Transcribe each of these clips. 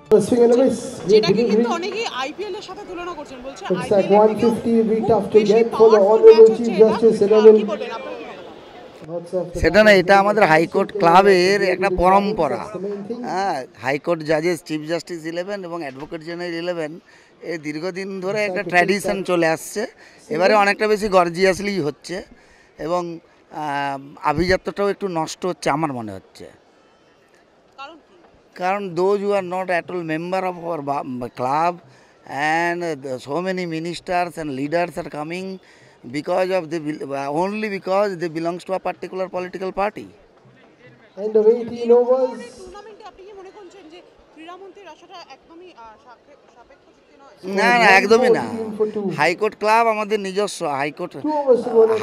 যেটাকে কিন্তু অনেকেই আইপিএল এর সাথে তুলনা করছেন, বলছে It's like IPL 150 beat after get for the Honorable Chief Justice 11. কি বলবেন আপনারা? সেটা না, এটা আমাদের হাইকোর্ট ক্লাবের একটা পরম্পরা। That's the main thing. হ্যাঁ, হাইকোর্ট জাজেস চিফ জাস্টিস 11 এবং অ্যাডভোকেট জেনারেল 11 এই দীর্ঘদিন ধরে একটা ট্র্যাডিশন চলে আসছে। এবারে অনেকটা বেশি গর্জিয়াসলি হচ্ছে এবং আভিজাত্যটাও একটু নষ্ট হচ্ছে আমার মনে হচ্ছে। কারণ those who are not at all member of our club and so many ministers and leaders are coming because of only because they belongs to a particular political party. And the 18 overs. টুর্নামেন্টে আপনি কি মনে করছেন যে ক্রীড়ামন্ত্রীর আসাটা একদমই সাপেক্ষ যুক্তি নয়? না না, একদমই না। হাইকোর্ট ক্লাব আমাদের নিজস্ব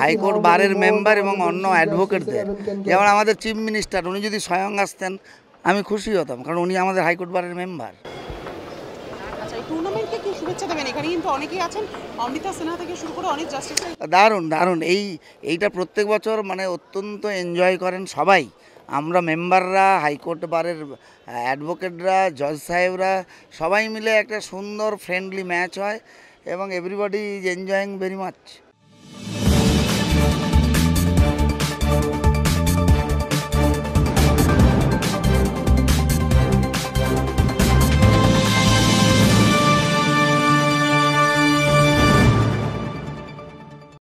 হাইকোর্ট বারের মেম্বার এবং অন্য অ্যাডভোকেটদের, যেমন আমাদের চিফ মিনিস্টার, উনি যদি স্বয়ং আসতেন আমি খুশি হতাম, কারণ উনি আমাদের হাইকোর্ট বারের মেম্বার। আচ্ছা, এই টুর্নামেন্টকে কি শুভেচ্ছা দেবেন? এখানে কিন্তু অনেকেই আছেন, অমৃতা সিনহা থেকে শুরু করে অনেক জাস্টিস। দারুণ দারুণ, এইটা প্রত্যেক বছর মানে অত্যন্ত এনজয় করেন সবাই। আমরা মেম্বাররা, হাইকোর্ট বারের অ্যাডভোকেটরা, জজ সাহেবরা সবাই মিলে একটা সুন্দর ফ্রেন্ডলি ম্যাচ হয় এবং everybody is enjoying very much.